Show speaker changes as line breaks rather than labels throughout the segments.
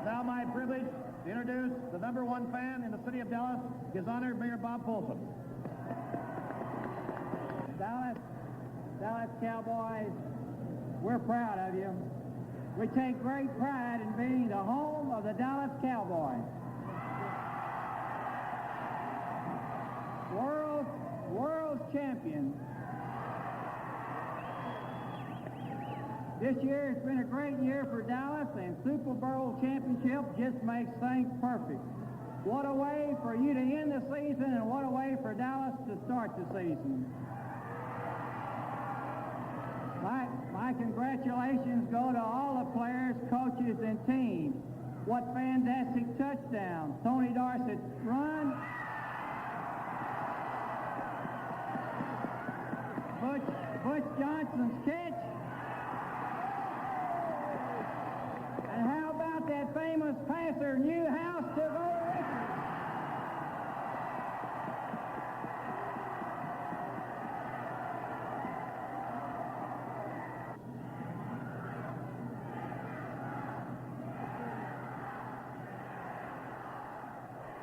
now my privilege to introduce the #1 fan in the city of Dallas, His Honor Mayor Bob Folsom.
Dallas Cowboys, we're proud of you. We take great pride in being the home of the Dallas Cowboys. World champion. This year has been a great year for Dallas, and Super Bowl championship just makes things perfect. What a way for you to end the season, and what a way for Dallas to start the season. My congratulations go to all the players, coaches, and teams. What fantastic touchdowns. Tony Dorsett's run. Butch Johnson's catch. And how about that famous passer, Newhouse, to go to victory?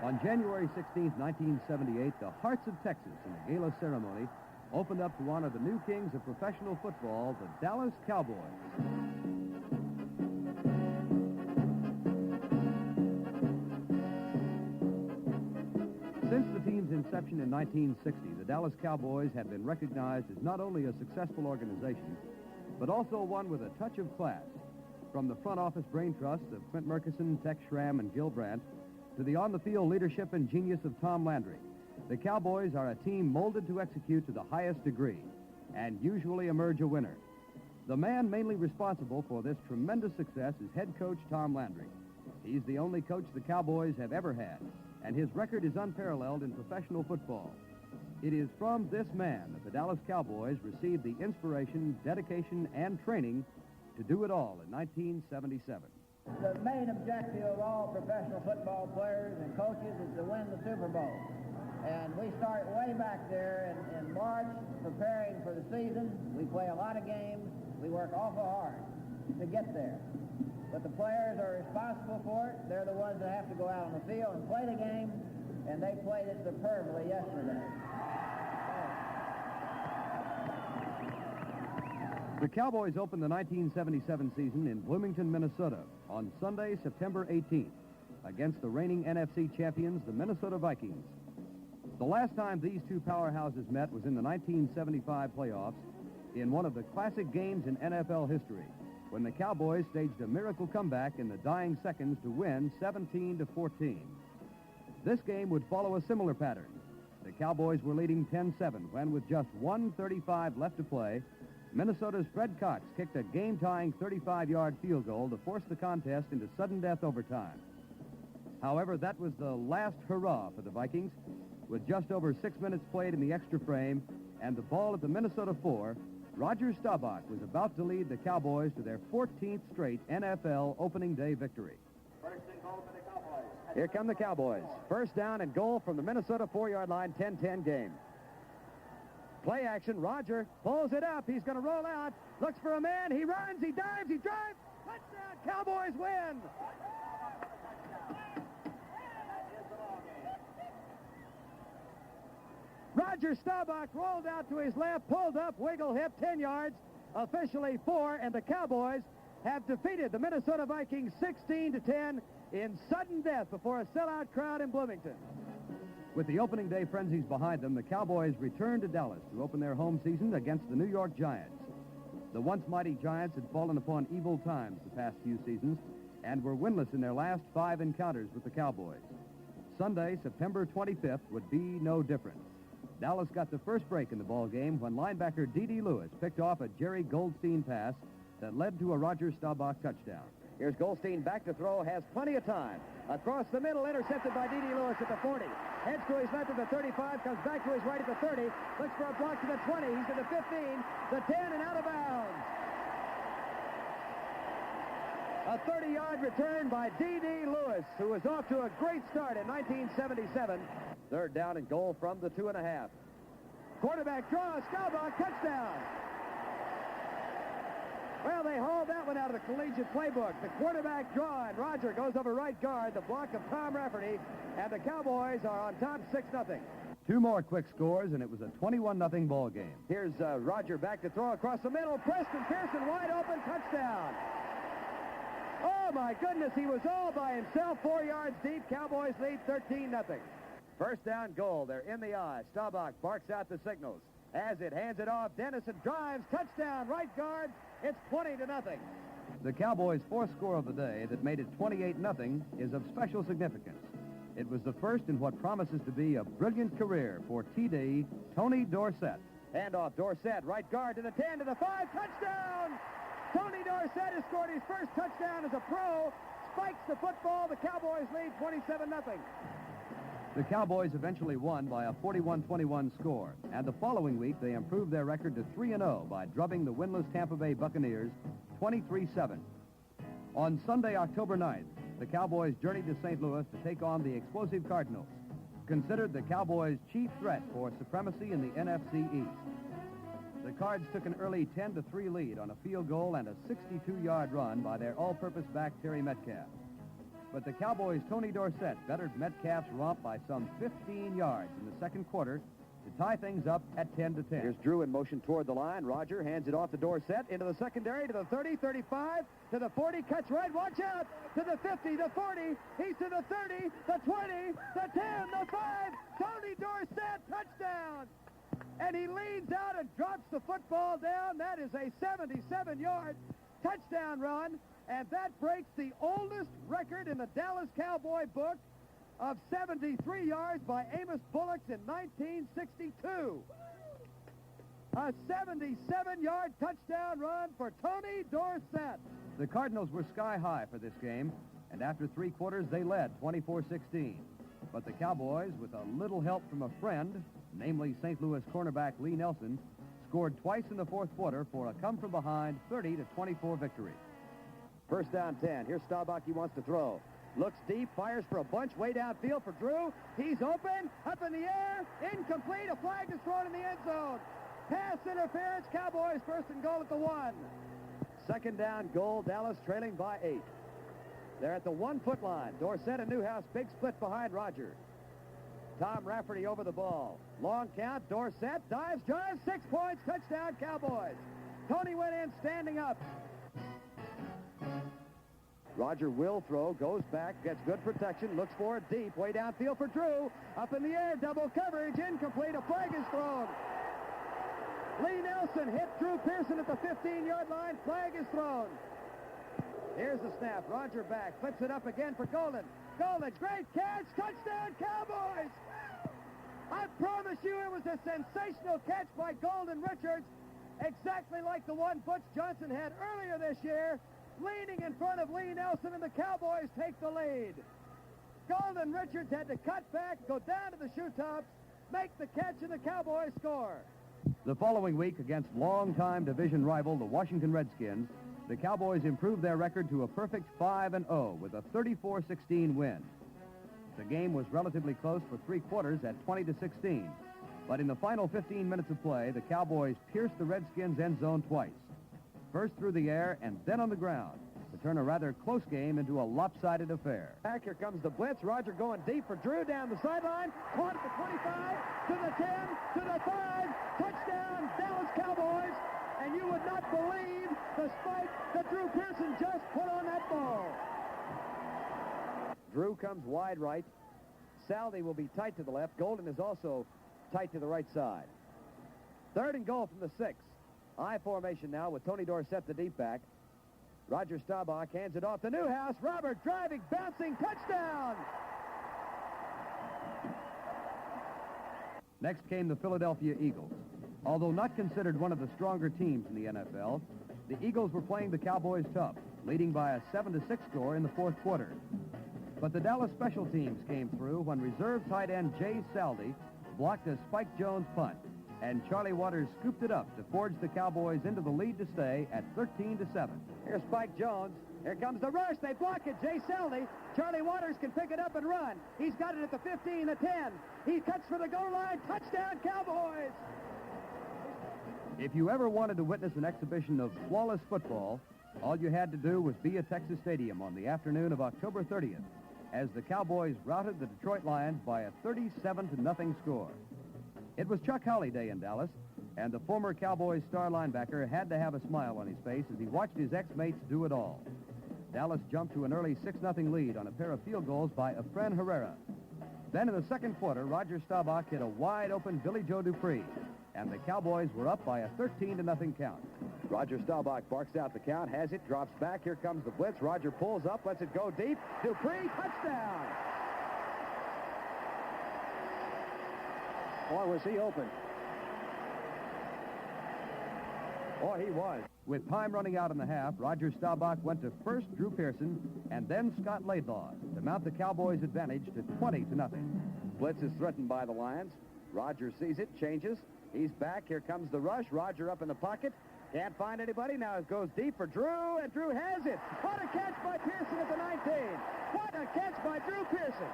On January 16, 1978, the Hearts of Texas, in a gala ceremony, opened up to honor the new kings of professional football, the Dallas Cowboys. Since the team's inception in 1960, the Dallas Cowboys have been recognized as not only a successful organization, but also one with a touch of class. From the front office brain trusts of Clint Murkison, Tex Schramm, and Gil Brandt, to the on-the-field leadership and genius of Tom Landry, the Cowboys are a team molded to execute to the highest degree and usually emerge a winner. The man mainly responsible for this tremendous success is head coach Tom Landry. He's the only coach the Cowboys have ever had, and his record is unparalleled in professional football. It is from this man that the Dallas Cowboys received the inspiration, dedication, and training to do it all in 1977.
The main objective of all professional football players and coaches is to win the Super Bowl. And we start way back there in March preparing for the season. We play a lot of games. We work awful hard to get there. But the players are responsible for it. They're the ones that have to go out on the field and play the game, and they played it superbly yesterday.
The Cowboys opened the 1977 season in Bloomington, Minnesota on Sunday, September 18th, against the reigning NFC champions, the Minnesota Vikings. The last time these two powerhouses met was in the 1975 playoffs in one of the classic games in NFL history, when the Cowboys staged a miracle comeback in the dying seconds to win 17-14. This game would follow a similar pattern. The Cowboys were leading 10-7 when, with just 1:35 left to play, Minnesota's Fred Cox kicked a game-tying 35-yard field goal to force the contest into sudden death overtime. However, that was the last hurrah for the Vikings. With just over 6 minutes played in the extra frame and the ball at the Minnesota 4, Roger Staubach was about to lead the Cowboys to their 14th straight NFL opening day victory.
First and goal for the Cowboys.
Here come the Cowboys. First down and goal from the Minnesota 4-yard line, 10-10 game. Play action. Roger pulls it up. He's going to roll out. Looks for a man. He runs. He dives. He drives. Touchdown. Cowboys win. Roger Staubach rolled out to his left, pulled up, wiggle hip, 10 yards, officially 4, and the Cowboys have defeated the Minnesota Vikings 16-10 in sudden death before a sellout crowd in Bloomington. With the opening day frenzies behind them, the Cowboys return to Dallas to open their home season against the New York Giants. The once mighty Giants had fallen upon evil times the past few seasons and were winless in their last 5 encounters with the Cowboys. Sunday, September 25th, would be no different. Dallas got the first break in the ball game when linebacker D.D. Lewis picked off a Jerry Goldstein pass that led to a Roger Staubach touchdown. Here's Goldstein back to throw, has plenty of time. Across the middle, intercepted by D.D. Lewis at the 40. Heads to his left at the 35, comes back to his right at the 30, looks for a block to the 20, he's to the 15, the 10, and out of bounds. A 30-yard return by D.D. Lewis, who was off to a great start in 1977. Third down and goal from the 2.5. Quarterback draw, Staubach, touchdown. Well, they hauled that one out of the collegiate playbook. The quarterback draw, and Roger goes over right guard, the block of Tom Rafferty, and the Cowboys are on top 6-0. Two more quick scores, and it was a 21-0 ball game. Here's Roger back to throw across the middle. Preston Pearson wide open, touchdown. Oh, my goodness, he was all by himself, 4 yards deep. Cowboys lead 13-0. First down goal. They're in the eye. Staubach barks out the signals. As it hands it off, Dennison drives, touchdown, right guard. It's 20-0. The Cowboys' fourth score of the day that made it 28-0 is of special significance. It was the first in what promises to be a brilliant career for TD Tony Dorsett. Hand off Dorsett, right guard to the 10, to the 5, touchdown! Tony Dorsett has scored his first touchdown as a pro, spikes the football, the Cowboys lead 27-0. The Cowboys eventually won by a 41-21 score, and the following week they improved their record to 3-0 by drubbing the winless Tampa Bay Buccaneers 23-7. On Sunday, October 9th, the Cowboys journeyed to St. Louis to take on the explosive Cardinals, considered the Cowboys' chief threat for supremacy in the NFC East. The Cards took an early 10-3 lead on a field goal and a 62-yard run by their all-purpose back Terry Metcalf. But the Cowboys' Tony Dorsett bettered Metcalf's romp by some 15 yards in the second quarter to tie things up at 10-10. Here's Drew in motion toward the line. Roger hands it off to Dorsett into the secondary, to the 30, 35, to the 40, cuts right, watch out, to the 50, the 40, he's to the 30, the 20, the 10, the 5, Tony Dorsett, touchdown! And he leans out and drops the football down. That is a 77-yard touchdown run. And that breaks the oldest record in the Dallas Cowboy book of 73 yards by Amos Bullocks in 1962. A 77-yard touchdown run for Tony Dorsett. The Cardinals were sky high for this game, and after three quarters they led 24-16. But the Cowboys, with a little help from a friend, namely St. Louis cornerback Lee Nelson, scored twice in the fourth quarter for a come-from-behind 30-24 victory. First down 10. Here's Staubach. He wants to throw. Looks deep, fires for a bunch way downfield for Drew. He's open, up in the air, incomplete. A flag is thrown in the end zone. Pass interference, Cowboys first and goal at the 1. Second down goal, Dallas trailing by 8. They're at the 1-foot line. Dorsett and Newhouse, big split behind Roger. Tom Rafferty over the ball. Long count, Dorsett dives, drives, 6 points, touchdown Cowboys. Tony went in standing up. Roger will throw, goes back, gets good protection, looks for it deep, way downfield for Drew. Up in the air, double coverage, incomplete, a flag is thrown. Lee Nelson hit Drew Pearson at the 15-yard line, flag is thrown. Here's the snap, Roger back, flips it up again for Golden. Golden, great catch, touchdown Cowboys! I promise you it was a sensational catch by Golden Richards, exactly like the one Butch Johnson had earlier this year. Leaning in front of Lee Nelson, and the Cowboys take the lead. Golden Richards had to cut back, go down to the shoe tops, make the catch, and the Cowboys score. The following week, against longtime division rival, the Washington Redskins, the Cowboys improved their record to a perfect 5-0 with a 34-16 win. The game was relatively close for three quarters at 20-16. But in the final 15 minutes of play, the Cowboys pierced the Redskins' end zone twice. First through the air and then on the ground to turn a rather close game into a lopsided affair. Back here comes the blitz. Roger going deep for Drew down the sideline. Caught at the 25, to the 10, to the 5. Touchdown, Dallas Cowboys. And you would not believe the spike that Drew Pearson just put on that ball. Drew comes wide right. Saldi will be tight to the left. Golden is also tight to the right side. Third and goal from the 6. I formation now with Tony Dorsett, the deep back. Roger Staubach hands it off to Newhouse. Robert driving, bouncing, touchdown! Next came the Philadelphia Eagles. Although not considered one of the stronger teams in the NFL, the Eagles were playing the Cowboys tough, leading by a 7-6 score in the fourth quarter. But the Dallas special teams came through when reserve tight end Jay Saldi blocked a Spike Jones punt, and Charlie Waters scooped it up to forge the Cowboys into the lead to stay at 13-7. Here's Spike Jones. Here comes the rush. They block it. Jay Saldi. Charlie Waters can pick it up and run. He's got it at the 15, the 10. He cuts for the goal line. Touchdown, Cowboys! If you ever wanted to witness an exhibition of flawless football, all you had to do was be at Texas Stadium on the afternoon of October 30th as the Cowboys routed the Detroit Lions by a 37-0 score. It was Chuck Howley Day in Dallas, and the former Cowboys star linebacker had to have a smile on his face as he watched his ex-mates do it all. Dallas jumped to an early 6-0 lead on a pair of field goals by Verne Herrera. Then in the second quarter, Roger Staubach hit a wide-open Billy Joe Dupree, and the Cowboys were up by a 13-0 count. Roger Staubach barks out the count, has it, drops back. Here comes the blitz. Roger pulls up, lets it go deep. Dupree, touchdown! Boy, was he open. Boy, he was. With time running out in the half, Roger Staubach went to first Drew Pearson and then Scott Laidlaw to mount the Cowboys' advantage to 20-0. Blitz is threatened by the Lions. Roger sees it, changes. He's back. Here comes the rush. Roger up in the pocket. Can't find anybody. Now it goes deep for Drew, and Drew has it. What a catch by Pearson at the 19. What a catch by Drew Pearson.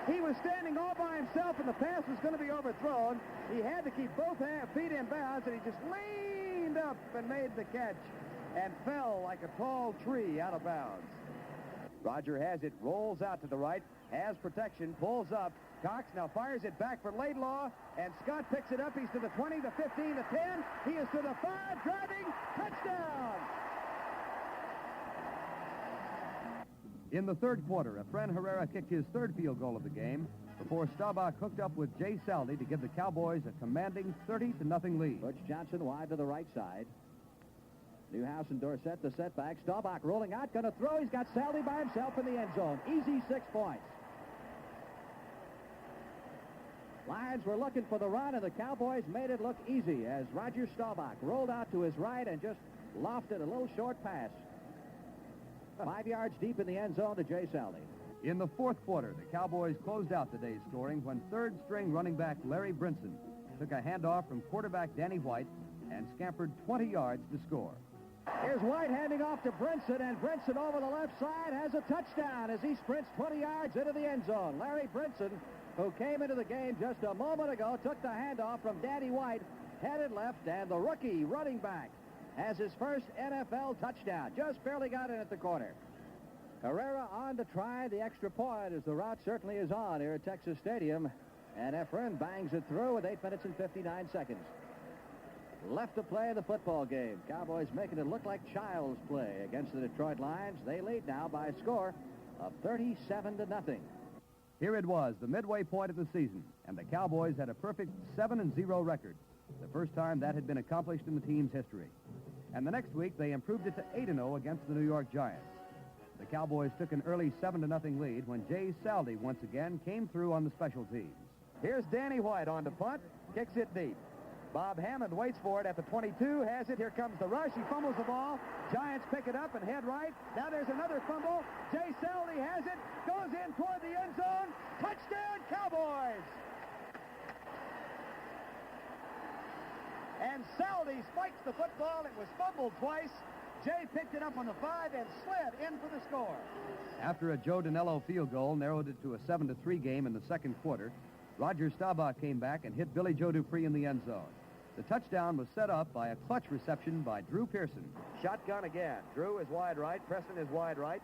He was standing all by himself, and the pass was going to be overthrown. He had to keep both feet in bounds, and he just leaned up and made the catch and fell like a tall tree out of bounds. Roger has it, rolls out to the right, has protection, pulls up. Cox now fires it back for Laidlaw, and Scott picks it up. He's to the 20, the 15, the 10. He is to the 5, driving, touchdown! In the third quarter, Verne Herrera kicked his third field goal of the game before Staubach hooked up with Jay Saldi to give the Cowboys a commanding 30-0 lead.
Butch Johnson wide to the right side. Newhouse and Dorsett, the setback. Staubach rolling out, going to throw. He's got Saldi by himself in the end zone. Easy 6 points. Lions were looking for the run, and the Cowboys made it look easy as Roger Staubach rolled out to his right and just lofted a little short pass. 5 yards deep in the end zone to Jay Saldi.
In the fourth quarter, the Cowboys closed out the day's scoring when third-string running back Larry Brinson took a handoff from quarterback Danny White and scampered 20 yards to score.
Here's White handing off to Brinson, and Brinson over the left side has a touchdown as he sprints 20 yards into the end zone. Larry Brinson, who came into the game just a moment ago, took the handoff from Danny White, headed left, and the rookie running back has his first NFL touchdown. Just barely got in at the corner. Herrera on to try the extra point as the route certainly is on here at Texas Stadium. And Verne bangs it through with 8 minutes and 59 seconds. Left to play in the football game. Cowboys making it look like child's play against the Detroit Lions. They lead now by a score of 37-0.
Here it was, the midway point of the season, and the Cowboys had a perfect 7-0 record, the first time that had been accomplished in the team's history. And the next week, they improved it to 8-0 against the New York Giants. The Cowboys took an early 7-0 lead when Jay Saldi once again came through on the special teams. Here's Danny White on to punt, kicks it deep. Bob Hammond waits for it at the 22, has it. Here comes the rush. He fumbles the ball. Giants pick it up and head right. Now there's another fumble. Jay Saldi has it, goes in toward the end zone. Touchdown, Cowboys! And Saldi spikes the football. It was fumbled twice. Jay picked it up on the 5 and slid in for the score. After a Joe Danello field goal narrowed it to a 7-3 game in the second quarter, Roger Staubach came back and hit Billy Joe Dupree in the end zone. The touchdown was set up by a clutch reception by Drew Pearson. Shotgun again. Drew is wide right. Preston is wide right.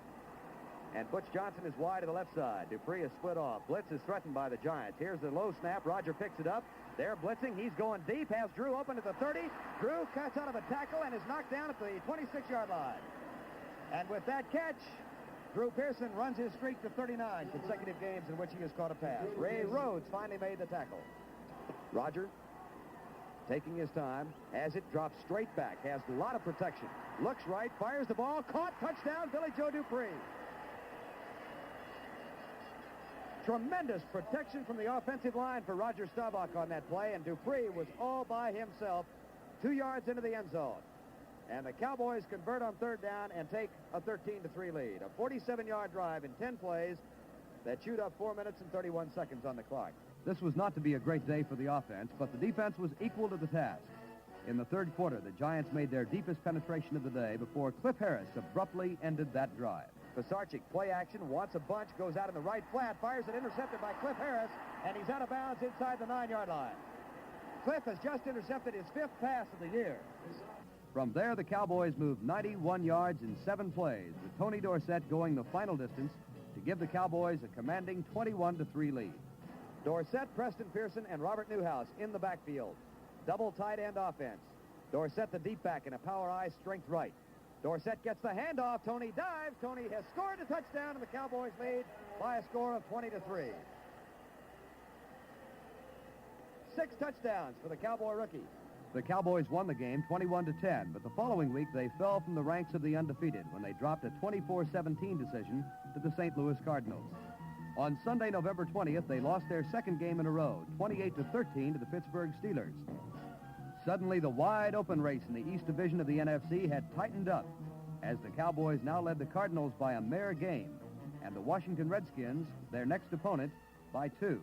And Butch Johnson is wide to the left side. Dupree is split off. Blitz is threatened by the Giants. Here's the low snap. Roger picks it up. They're blitzing. He's going deep. Has Drew open at the 30. Drew cuts out of a tackle and is knocked down at the 26-yard line. And with that catch, Drew Pearson runs his streak to 39 consecutive games in which he has caught a pass. Ray Rhodes finally made the tackle. Roger, taking his time, has it, drops straight back, has a lot of protection. Looks right, fires the ball, caught, touchdown, Billy Joe Dupree. Tremendous protection from the offensive line for Roger Staubach on that play, and Dupree was all by himself 2 yards into the end zone. And the Cowboys convert on third down and take a 13-3 lead. A 47-yard drive in 10 plays that chewed up 4 minutes and 31 seconds on the clock. This was not to be a great day for the offense, but the defense was equal to the task. In the third quarter, the Giants made their deepest penetration of the day before Cliff Harris abruptly ended that drive. Pisarcik, play action, wants a bunch, goes out in the right flat, fires it intercepted by Cliff Harris, and he's out of bounds inside the 9-yard line.
Cliff has just intercepted his 5th pass of the year.
From there, the Cowboys moved 91 yards in 7 plays, with Tony Dorsett going the final distance to give the Cowboys a commanding 21-3 lead.
Dorsett, Preston Pearson, and Robert Newhouse in the backfield. Double tight end offense. Dorsett the deep back in a power I, strength right. Dorsett gets the handoff. Tony dives. Tony has scored a touchdown, and the Cowboys lead by a score of 20-3. 6 touchdowns for the Cowboy rookie.
The Cowboys won the game 21-10, but the following week they fell from the ranks of the undefeated when they dropped a 24-17 decision to the St. Louis Cardinals. On Sunday, November 20th, they lost their 2nd game in a row, 28-13 to the Pittsburgh Steelers. Suddenly, the wide-open race in the East Division of the NFC had tightened up, as the Cowboys now led the Cardinals by a mere game, and the Washington Redskins, their next opponent, by 2.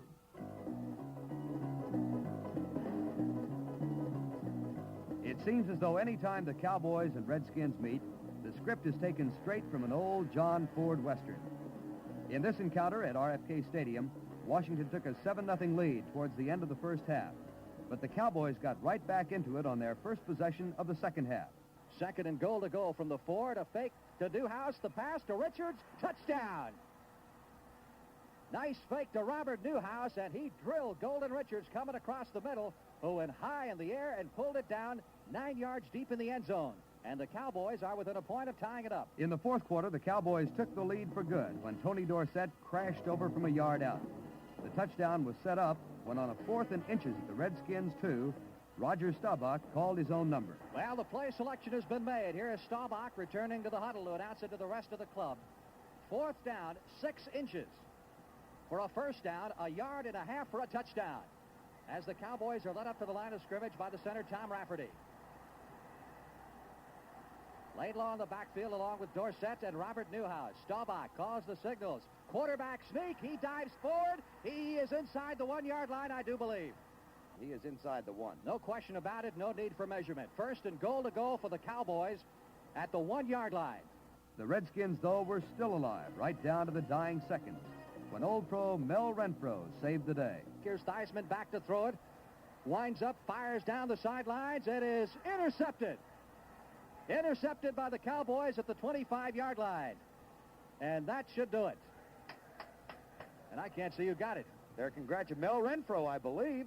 It seems as though any time the Cowboys and Redskins meet, the script is taken straight from an old John Ford Western. In this encounter at RFK Stadium, Washington took a 7-0 lead towards the end of the first half, but the Cowboys got right back into it on their first possession of the second half.
2nd and goal to go from the 4. To fake to Newhouse. The pass to Richards. Touchdown. Nice fake to Robert Newhouse, and he drilled Golden Richards coming across the middle, who went high in the air and pulled it down 9 yards deep in the end zone. And the Cowboys are within a point of tying it up.
In the fourth quarter, the Cowboys took the lead for good when Tony Dorsett crashed over from a yard out. The touchdown was set up when on a 4th and inches at the Redskins' 2, Roger Staubach called his own number.
Well, the play selection has been made. Here is Staubach returning to the huddle to announce it to the rest of the club. 4th down, 6 inches. For a first down, 1.5 yards for a touchdown. As the Cowboys are led up to the line of scrimmage by the center, Tom Rafferty. Laidlaw in the backfield along with Dorsett and Robert Newhouse. Staubach calls the signals. Quarterback sneak. He dives forward. He is inside the 1-yard line, I do believe.
He is inside the 1.
No question about it. No need for measurement. 1st and goal to go for the Cowboys at the 1-yard line.
The Redskins, though, were still alive right down to the dying seconds when old pro Mel Renfro saved the day.
Here's Theismann back to throw it. Winds up, fires down the sidelines. It is intercepted. Intercepted by the Cowboys at the 25-yard line. And that should do it. And I can't see who got it.
They're congratulating Mel Renfro, I believe.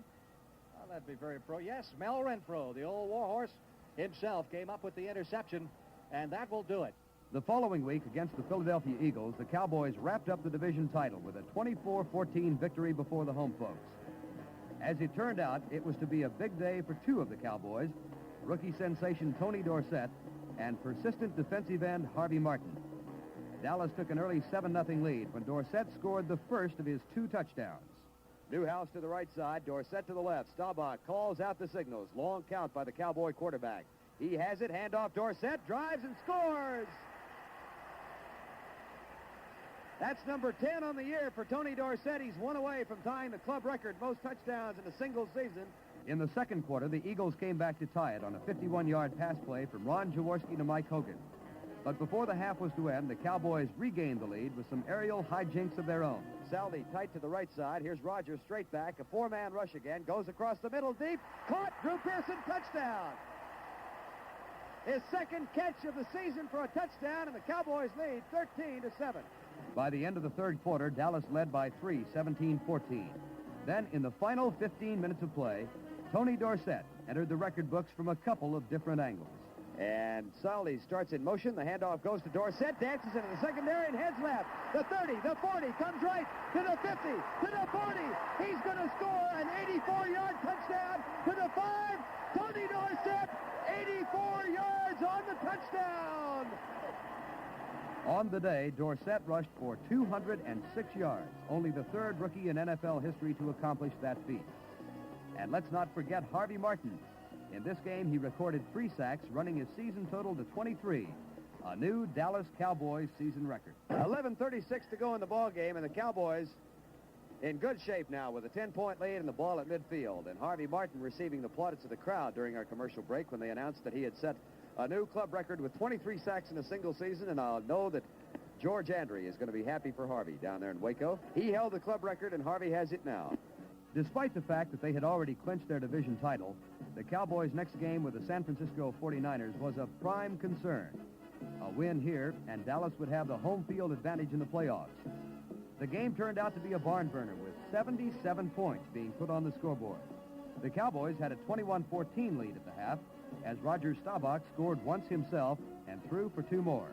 Well, that'd be very pro. Yes, Mel Renfro, the old warhorse himself, came up with the interception, and that will do it.
The following week against the Philadelphia Eagles, the Cowboys wrapped up the division title with a 24-14 victory before the home folks. As it turned out, it was to be a big day for 2 of the Cowboys, rookie sensation Tony Dorsett and persistent defensive end Harvey Martin. Dallas took an early 7-0 lead when Dorsett scored the first of his 2 touchdowns.
Newhouse to the right side, Dorsett to the left. Staubach calls out the signals. Long count by the Cowboy quarterback. He has it, handoff Dorsett, drives and scores! That's number 10 on the year for Tony Dorsett. He's 1 away from tying the club record most touchdowns in a single season.
In the second quarter, the Eagles came back to tie it on a 51-yard pass play from Ron Jaworski to Mike Hogan. But before the half was to end, the Cowboys regained the lead with some aerial hijinks of their own.
Salvi tight to the right side. Here's Rogers straight back. A 4-man rush again. Goes across the middle deep. Caught. Drew Pearson, touchdown. His second catch of the season for a touchdown, and the Cowboys lead 13-7.
By the end of the third quarter, Dallas led by 3, 17-14. Then, in the final 15 minutes of play, Tony Dorsett entered the record books from a couple of different angles.
And Salvi starts in motion. The handoff goes to Dorsett, dances into the secondary and heads left. The 30, the 40, comes right to the 50, to the 40. He's going to score an 84-yard touchdown to the 5. Tony Dorsett, 84 yards on the touchdown.
On the day, Dorsett rushed for 206 yards, only the 3rd rookie in NFL history to accomplish that feat. And let's not forget Harvey Martin. In this game, he recorded 3 sacks, running his season total to 23, a new Dallas Cowboys season record.
11:36 to go in the ball game, and the Cowboys in good shape now with a 10-point lead and the ball at midfield. And Harvey Martin receiving the plaudits of the crowd during our commercial break when they announced that he had set a new club record with 23 sacks in a single season, and I'll know that George Andre is going to be happy for Harvey down there in Waco. He held the club record, and Harvey has it now.
Despite the fact that they had already clinched their division title, the Cowboys' next game with the San Francisco 49ers was of prime concern. A win here, and Dallas would have the home field advantage in the playoffs. The game turned out to be a barn burner with 77 points being put on the scoreboard. The Cowboys had a 21-14 lead at the half as Roger Staubach scored once himself and threw for 2 more.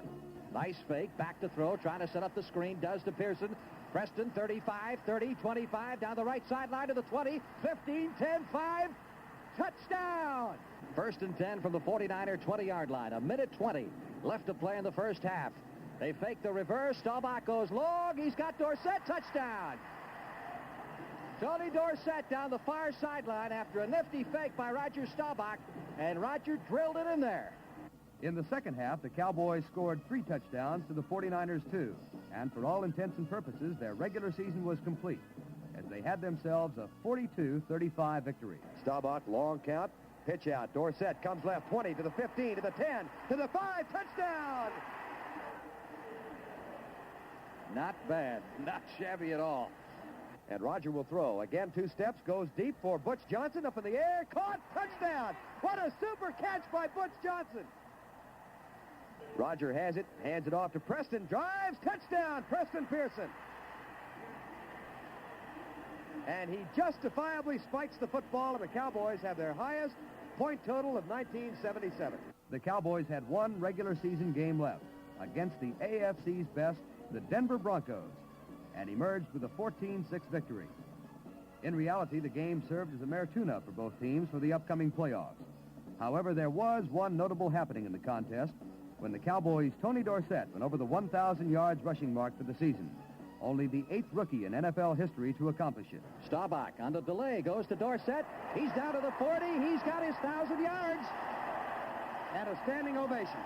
Nice fake, back to throw, trying to set up the screen, does to Pearson. Preston, 35, 30, 25, down the right sideline to the 20, 15, 10, 5, touchdown! 1st and 10 from the 49er 20-yard line, 1:20 left to play in the first half. They fake the reverse, Staubach goes long, he's got Dorsett, touchdown! Tony Dorsett down the far sideline after a nifty fake by Roger Staubach, and Roger drilled it in there.
In the second half, the Cowboys scored 3 touchdowns to the 49ers 2, and for all intents and purposes, their regular season was complete as they had themselves a 42-35 victory.
Staubach, long count, pitch out. Dorsett comes left, 20 to the 15, to the 10, to the 5, touchdown!
Not bad, not shabby at all.
And Roger will throw. Again, 2 steps, goes deep for Butch Johnson, up in the air, caught, touchdown! What a super catch by Butch Johnson! Roger has it, hands it off to Preston, drives, touchdown, Preston Pearson. And he justifiably spikes the football, and the Cowboys have their highest point total of 1977.
The Cowboys had 1 regular season game left against the AFC's best, the Denver Broncos, and emerged with a 14-6 victory. In reality, the game served as a mere tune-up for both teams for the upcoming playoffs. However, there was one notable happening in the contest when the Cowboys' Tony Dorsett went over the 1,000 yards rushing mark for the season. Only the 8th rookie in NFL history to accomplish it.
Staubach on the delay goes to Dorsett. He's down to the 40. He's got his 1,000 yards.
And a standing ovation.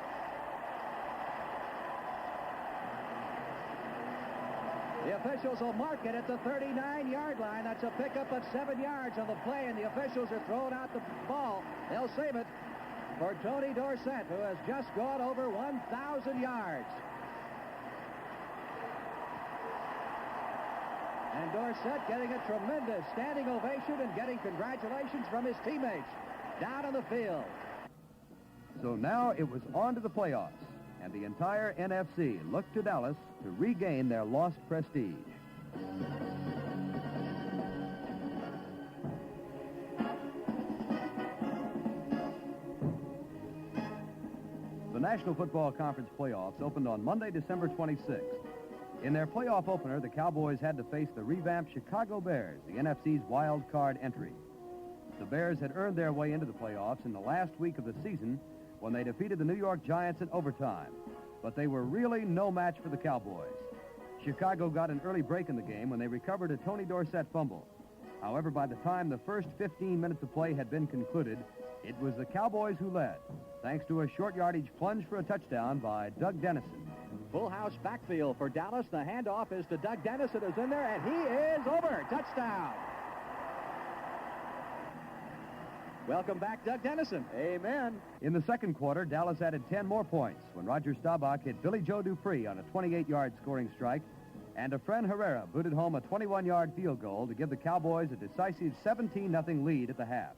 The officials will mark it at the 39-yard line. That's a pickup of 7 yards on the play, and the officials are throwing out the ball. They'll save it for Tony Dorsett, who has just gone over 1,000 yards. And Dorsett getting a tremendous standing ovation and getting congratulations from his teammates down on the field.
So now it was on to the playoffs, and the entire NFC looked to Dallas to regain their lost prestige. The National Football Conference playoffs opened on Monday, December 26th. In their playoff opener, the Cowboys had to face the revamped Chicago Bears, the NFC's wild card entry. The Bears had earned their way into the playoffs in the last week of the season when they defeated the New York Giants in overtime. But they were really no match for the Cowboys. Chicago got an early break in the game when they recovered a Tony Dorsett fumble. However, by the time the first 15 minutes of play had been concluded, it was the Cowboys who led, thanks to a short yardage plunge for a touchdown by Doug Dennison.
Full house backfield for Dallas. The handoff is to Doug Dennison, who's in there, and he is over. Touchdown. Welcome back, Doug Dennison.
Amen.
In the second quarter, Dallas added 10 more points when Roger Staubach hit Billy Joe Dupree on a 28-yard scoring strike, and Efren Herrera booted home a 21-yard field goal to give the Cowboys a decisive 17-0 lead at the half.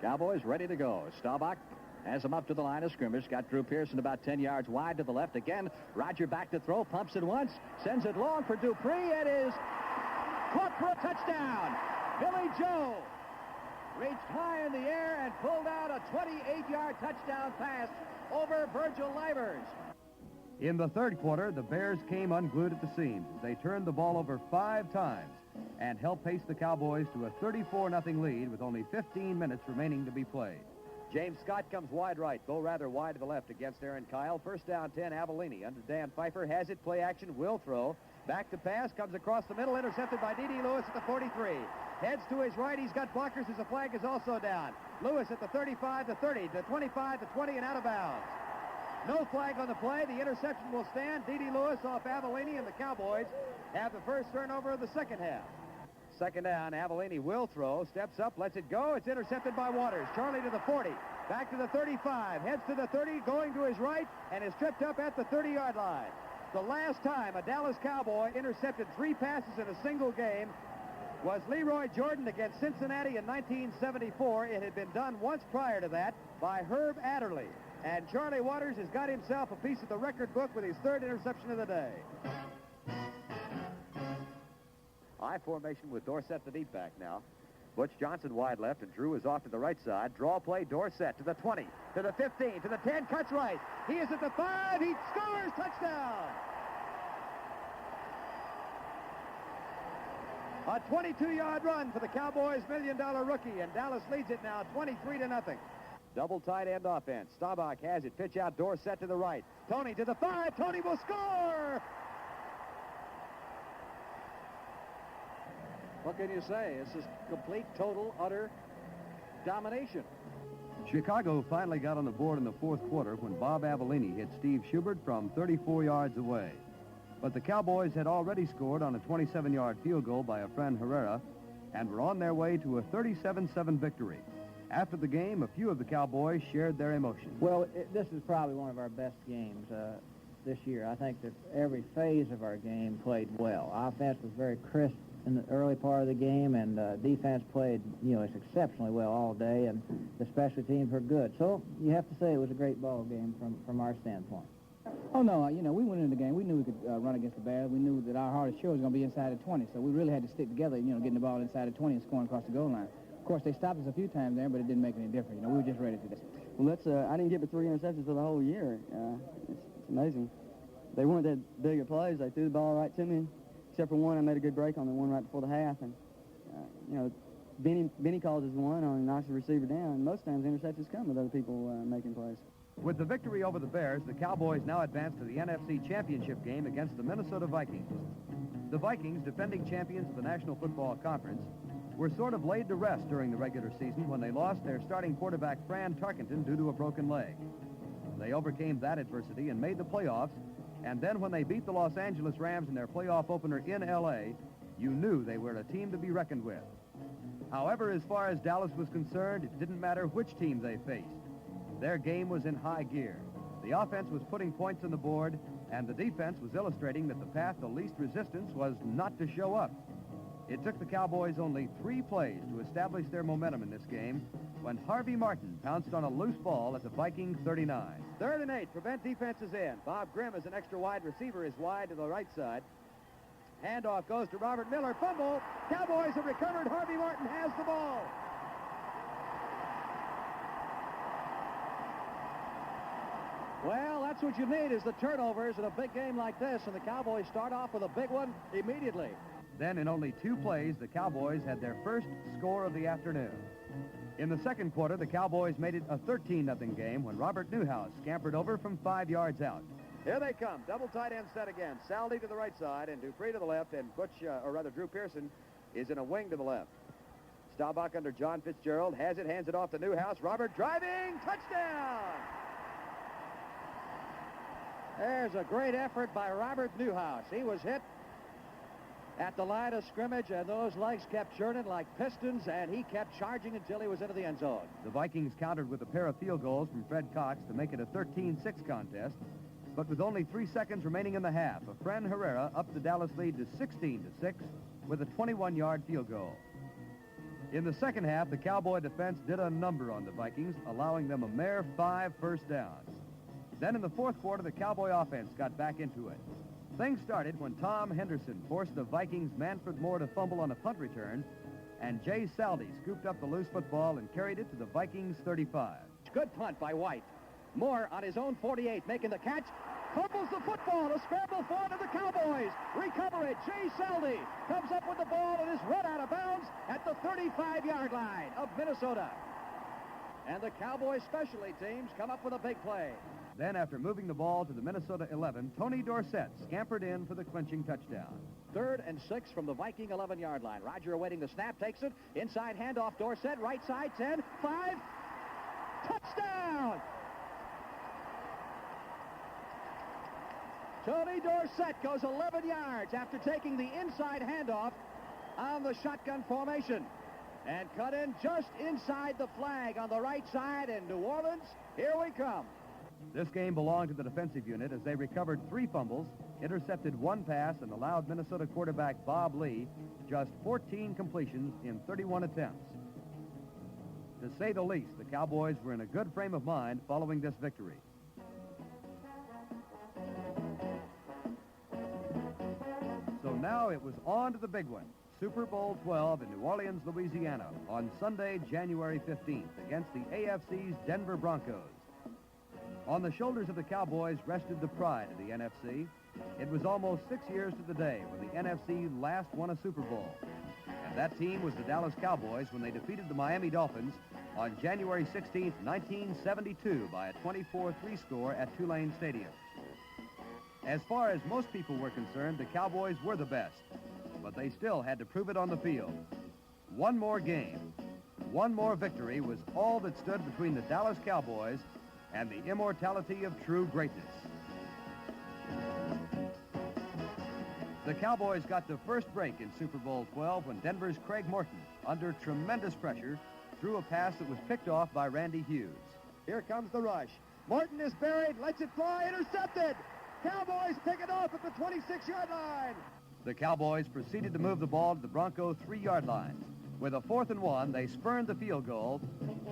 Cowboys ready to go. Staubach has him up to the line of scrimmage. Got Drew Pearson about 10 yards wide to the left. Again, Roger back to throw. Pumps it once. Sends it long for Dupree. It is caught for a touchdown. Billy Joe reached high in the air and pulled out a 28-yard touchdown pass over Virgil Livers.
In the third quarter, the Bears came unglued at the seams as they turned the ball over 5 times and helped pace the Cowboys to a 34-0 lead with only 15 minutes remaining to be played.
James Scott comes wide right, though rather wide to the left against Aaron Kyle. First down 10, Avellini under Dan Pfeiffer. Has it, play action, will throw. Back to pass, comes across the middle, intercepted by D.D. Lewis at the 43. Heads to his right, he's got blockers as the flag is also down. Lewis at the 35, the 30, the 25, the 20, and out of bounds. No flag on the play. The interception will stand. D.D. Lewis off Avellini, and the Cowboys have the first turnover of the second half. Second down, Avellini will throw, steps up, lets it go. It's intercepted by Waters. Charlie to the 40, back to the 35, heads to the 30, going to his right, and is tripped up at the 30-yard line. The last time a Dallas Cowboy intercepted 3 passes in a single game was Leroy Jordan against Cincinnati in 1974. It had been done once prior to that by Herb Adderley. And Charlie Waters has got himself a piece of the record book with his third interception of the day. I formation with Dorsett the deep back now. Butch Johnson wide left, and Drew is off to the right side. Draw play, Dorsett to the 20, to the 15, to the 10, cuts right. He is at the 5, he scores, touchdown! A 22-yard run for the Cowboys' $1 million rookie, and Dallas leads it now 23-0. Double tight end offense. Staubach has it. Pitch out, Dorsett to the right. Tony to the 5. Tony will score!
What can you say? It's just complete, total, utter domination.
Chicago finally got on the board in the fourth quarter when Bob Avellini hit Steve Schubert from 34 yards away. But the Cowboys had already scored on a 27-yard field goal by Efren Herrera and were on their way to a 37-7 victory. After the game, a few of the Cowboys shared their emotions.
Well, this is probably one of our best games this year. I think that every phase of our game played well. Offense was very crisp in the early part of the game, and defense played, exceptionally well all day, and the special teams were good. So you have to say it was a great ball game from our standpoint.
Oh, no, we went into the game. We knew we could run against the Bears. We knew that our hardest show was going to be inside the 20, so we really had to stick together, getting the ball inside the 20 and scoring across the goal line. Of course, they stopped us a few times there, but it didn't make any difference. We were just ready to do this.
Well, I didn't get but 3 interceptions for the whole year. It's amazing. They weren't that big of plays. They threw the ball right to me, except for one. I made a good break on the one right before the half, and Benny causes one and knocks the receiver down. Most times interceptions come with other people making plays.
With the victory over the Bears, the Cowboys now advance to the NFC Championship game against the Minnesota Vikings. The Vikings, defending champions of the National Football Conference, were sort of laid to rest during the regular season when they lost their starting quarterback Fran Tarkenton due to a broken leg. They overcame that adversity and made the playoffs, and then when they beat the Los Angeles Rams in their playoff opener in L.A., you knew they were a team to be reckoned with. However, as far as Dallas was concerned, it didn't matter which team they faced. Their game was in high gear. The offense was putting points on the board, and the defense was illustrating that the path of least resistance was not to show up. It took the Cowboys only 3 plays to establish their momentum in this game when Harvey Martin pounced on a loose ball at the Vikings 39.
3rd and 8, prevent defenses in. Bob Grimm is an extra wide receiver, is wide to the right side. Handoff goes to Robert Miller. Fumble. Cowboys have recovered. Harvey Martin has the ball.
Well, that's what you need is the turnovers in a big game like this, and the Cowboys start off with a big one immediately.
Then in only 2 plays, the Cowboys had their first score of the afternoon. In the second quarter, the Cowboys made it a 13-0 game when Robert Newhouse scampered over from 5 yards out.
Here they come. Double tight end set again. Saldi to the right side and Dupree to the left, and Drew Pearson is in a wing to the left. Staubach under John Fitzgerald has it, hands it off to Newhouse. Robert driving, touchdown!
There's a great effort by Robert Newhouse. He was hit at the line of scrimmage, and those legs kept churning like pistons, and he kept charging until he was into the end zone.
The Vikings countered with a pair of field goals from Fred Cox to make it a 13-6 contest, but with only 3 seconds remaining in the half, Efren Herrera upped the Dallas lead to 16-6 with a 21-yard field goal. In the second half, the Cowboy defense did a number on the Vikings, allowing them a mere 5 first downs. Then in the fourth quarter, the Cowboy offense got back into it. Things started when Tom Henderson forced the Vikings' Manfred Moore to fumble on a punt return, and Jay Saldi scooped up the loose football and carried it to the Vikings' 35.
Good punt by White. Moore on his own 48, making the catch. Fumbles the football. A scramble forward to the Cowboys. Recover it. Jay Saldi comes up with the ball and is run out of bounds at the 35-yard line of Minnesota. And the Cowboys specialty teams come up with a big play.
Then, after moving the ball to the Minnesota 11, Tony Dorsett scampered in for the clinching touchdown.
3rd and 6 from the Viking 11-yard line. Roger awaiting the snap, takes it. Inside handoff, Dorsett, right side, 10, 5. Touchdown! Tony Dorsett goes 11 yards after taking the inside handoff on the shotgun formation. And cut in just inside the flag on the right side, in New Orleans, here we come.
This game belonged to the defensive unit as they recovered 3 fumbles, intercepted 1 pass, and allowed Minnesota quarterback Bob Lee just 14 completions in 31 attempts. To say the least, the Cowboys were in a good frame of mind following this victory. So now it was on to the big one, Super Bowl 12 in New Orleans, Louisiana, on Sunday, January 15th, against the AFC's Denver Broncos. On the shoulders of the Cowboys rested the pride of the NFC. It was almost 6 years to the day when the NFC last won a Super Bowl. And that team was the Dallas Cowboys when they defeated the Miami Dolphins on January 16, 1972 by a 24-3 score at Tulane Stadium. As far as most people were concerned, the Cowboys were the best, but they still had to prove it on the field. One more game, one more victory was all that stood between the Dallas Cowboys and the immortality of true greatness. The Cowboys got the first break in Super Bowl 12 when Denver's Craig Morton, under tremendous pressure, threw a pass that was picked off by Randy Hughes.
Here comes the rush. Morton is buried, lets it fly, intercepted. Cowboys pick it off at the 26-yard line.
The Cowboys proceeded to move the ball to the Bronco 3-yard line. With a 4th and 1, they spurned the field goal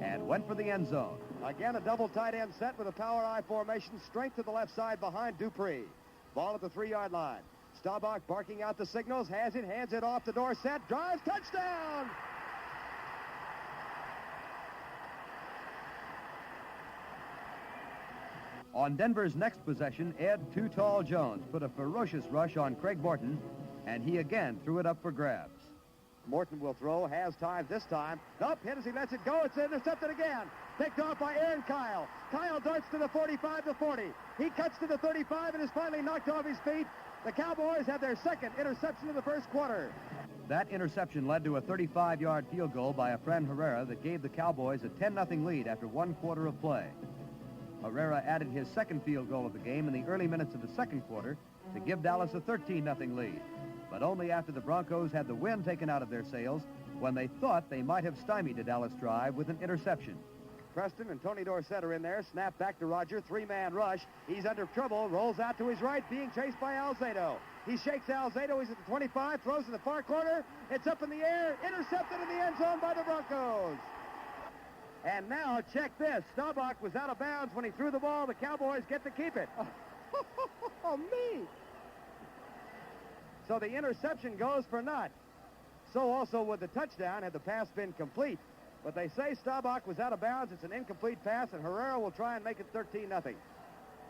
and went for the end zone.
Again, a double tight end set with a power I formation, straight to the left side behind Dupree. Ball at the 3-yard line. Staubach barking out the signals, has it, hands it off to Dorsett, drives, touchdown!
On Denver's next possession, Ed Too Tall Jones put a ferocious rush on Craig Morton, and he again threw it up for grabs.
Morton will throw, has time this time. Up, hit as he lets it go. It's intercepted again. Picked off by Aaron Kyle. Kyle darts to the 45, the 40. He cuts to the 35 and is finally knocked off his feet. The Cowboys have their second interception of the first quarter.
That interception led to a 35-yard field goal by Efren Herrera that gave the Cowboys a 10-0 lead after 1 quarter of play. Herrera added his second field goal of the game in the early minutes of the second quarter to give Dallas a 13-0 lead, but only after the Broncos had the wind taken out of their sails when they thought they might have stymied a Dallas drive with an interception.
Preston and Tony Dorsett are in there. Snap back to Roger. 3-man rush. He's under trouble. Rolls out to his right, being chased by Alzado. He shakes Alzado. He's at the 25. Throws in the far corner. It's up in the air. Intercepted in the end zone by the Broncos. And now, check this. Staubach was out of bounds when he threw the ball. The Cowboys get to keep it. Oh, me. So the interception goes for naught. So also would the touchdown had the pass been complete. But they say Staubach was out of bounds. It's an incomplete pass, and Herrera will try and make it 13-0.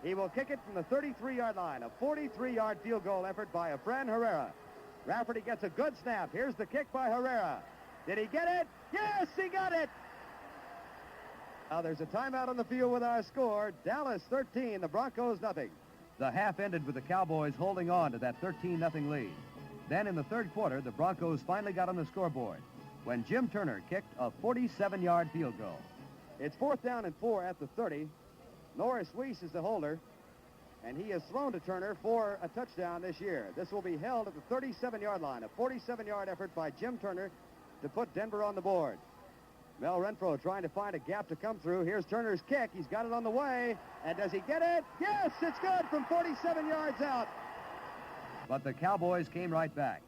He will kick it from the 33-yard line. A 43-yard field goal effort by Efren Herrera. Rafferty gets a good snap. Here's the kick by Herrera. Did he get it? Yes, he got it! Now there's a timeout on the field with our score. Dallas 13, the Broncos nothing.
The half ended with the Cowboys holding on to that 13-0 lead. Then in the third quarter, the Broncos finally got on the scoreboard when Jim Turner kicked a 47-yard field goal.
It's 4th down and 4 at the 30. Norris Weiss is the holder, and he has thrown to Turner for a touchdown this year. This will be held at the 37-yard line, a 47-yard effort by Jim Turner to put Denver on the board. Mel Renfro trying to find a gap to come through. Here's Turner's kick. He's got it on the way. And does he get it? Yes, it's good from 47 yards out.
But the Cowboys came right back.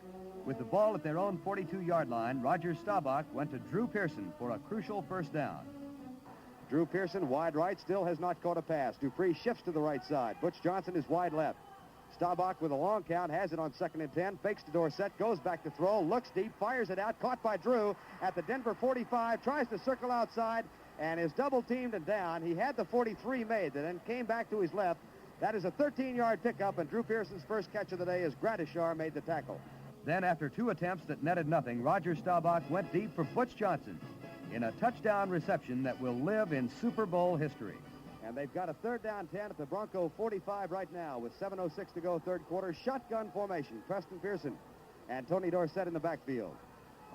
With the ball at their own 42-yard line, Roger Staubach went to Drew Pearson for a crucial first down.
Drew Pearson, wide right, still has not caught a pass. Dupree shifts to the right side. Butch Johnson is wide left. Staubach with a long count, has it on 2nd and 10, fakes to Dorsett, goes back to throw, looks deep, fires it out, caught by Drew at the Denver 45, tries to circle outside, and is double-teamed and down. He had the 43 made, then came back to his left. That is a 13-yard pickup, and Drew Pearson's first catch of the day as Gradishar made the tackle.
Then, after 2 attempts that netted nothing, Roger Staubach went deep for Butch Johnson in a touchdown reception that will live in Super Bowl history.
And they've got a 3rd down 10 at the Bronco 45 right now with 7:06 to go, third quarter. Shotgun formation. Preston Pearson and Tony Dorsett in the backfield,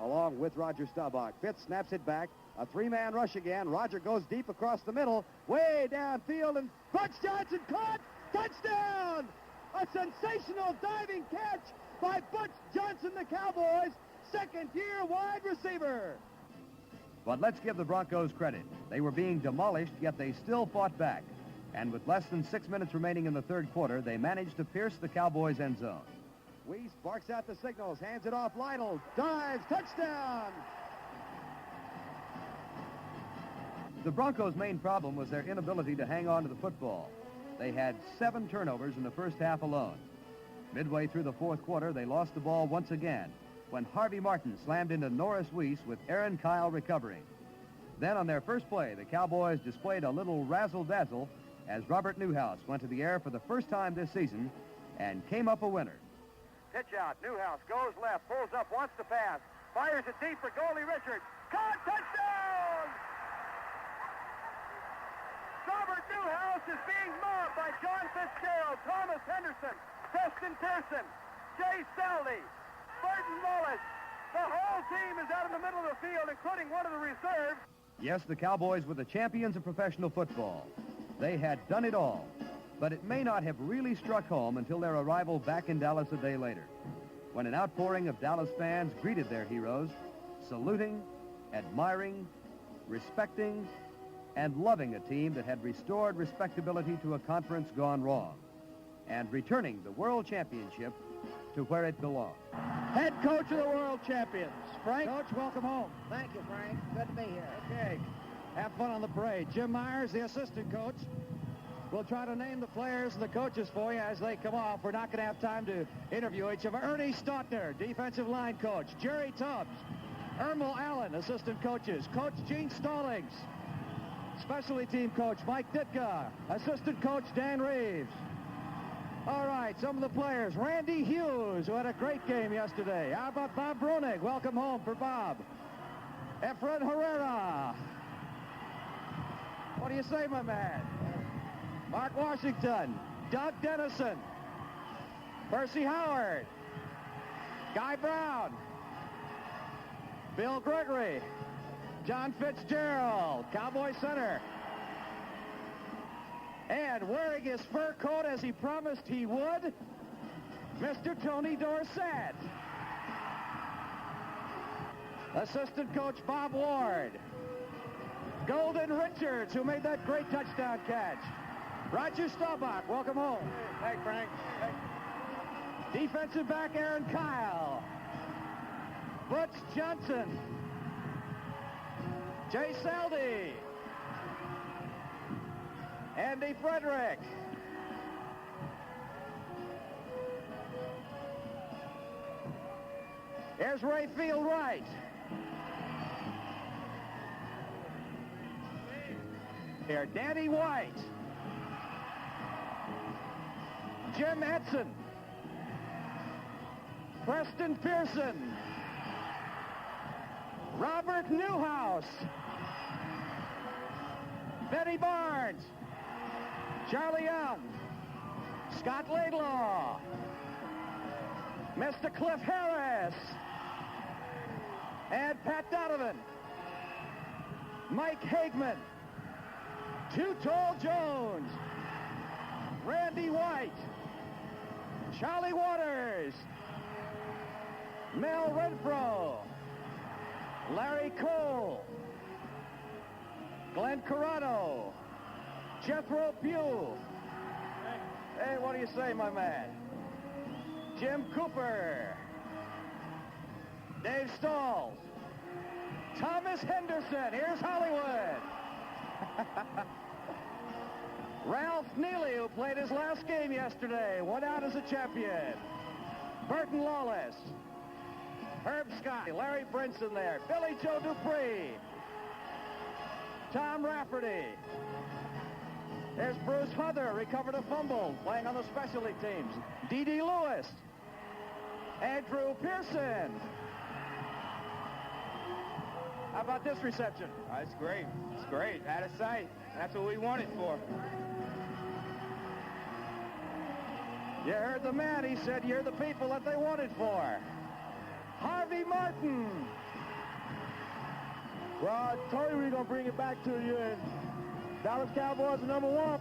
along with Roger Staubach. Fitz snaps it back. A 3-man rush again. Roger goes deep across the middle, way downfield, and Butch Johnson caught. Touchdown! A sensational diving catch by Butch Johnson, the Cowboys' second-year wide receiver.
But let's give the Broncos credit. They were being demolished, yet they still fought back. And with less than 6 minutes remaining in the third quarter, they managed to pierce the Cowboys' end zone.
Weiss barks out the signals, hands it off. Lytle dives, touchdown!
The Broncos' main problem was their inability to hang on to the football. They had 7 turnovers in the first half alone. Midway through the fourth quarter, they lost the ball once again when Harvey Martin slammed into Norris Weiss with Aaron Kyle recovering. Then on their first play, the Cowboys displayed a little razzle-dazzle as Robert Newhouse went to the air for the first time this season and came up a winner.
Pitch out. Newhouse goes left, pulls up, wants to pass, fires it deep for goalie Richards. Caught, touchdown! Robert Newhouse is being mobbed by John Fitzgerald, Thomas Henderson, Preston Pearson, Jay Saldi, Burton Wallace. The whole team is out in the middle of the field, including one of the reserves.
Yes, the Cowboys were the champions of professional football. They had done it all, but it may not have really struck home until their arrival back in Dallas a day later, when an outpouring of Dallas fans greeted their heroes, saluting, admiring, respecting, and loving a team that had restored respectability to a conference gone wrong, and returning the world championship to where it belonged.
Head coach of the world champions. Frank? Coach, welcome home.
Thank you, Frank. Good to be here.
Okay. Have fun on the parade. Jim Myers, the assistant coach. We'll try to name the players and the coaches for you as they come off. We're not going to have time to interview each of them. Ernie Stautner, defensive line coach. Jerry Tubbs. Ermel Allen, assistant coaches. Coach Gene Stallings. Specialty team coach Mike Ditka. Assistant coach Dan Reeves. All right, some of the players. Randy Hughes, who had a great game yesterday. How about Bob Brunig? Welcome home for Bob. Efren Herrera. What do you say, my man? Mark Washington. Doug Dennison. Percy Howard. Guy Brown. Bill Gregory. John Fitzgerald, Cowboy center. And wearing his fur coat as he promised he would, Mr. Tony Dorsett. Assistant coach Bob Ward. Golden Richards, who made that great touchdown catch. Roger Staubach, welcome home.
Hey, Frank. Hey.
Defensive back Aaron Kyle. Butch Johnson. Jay Saldi. Andy Frederick. Here's Rayfield Wright. Here, Danny White. Jim Edson. Preston Pearson. Robert Newhouse. Benny Barnes. Charlie Young. Scott Laidlaw. Mr. Cliff Harris. And Pat Donovan. Mike Hagman. Too Tall Jones. Randy White. Charlie Waters. Mel Renfro. Larry Cole. Glenn Corrado. Jethro Pugh. Hey, what do you say, my man? Jim Cooper. Dave Stalls. Thomas Henderson. Here's Hollywood. Ralph Neely, who played his last game yesterday, went out as a champion. Burton Lawless. Herb Scott. Larry Brinson there. Billy Joe Dupree. Tom Rafferty. There's Bruce Huther, recovered a fumble, playing on the specialty teams. D.D. Lewis. Andrew Pearson. How about this reception?
That's great. It's great. Out of sight. That's what we wanted for.
You heard the man. He said you're the people that they wanted for. Harvey Martin.
Well, I told you we were going to bring it back to you, and Dallas Cowboys are #1.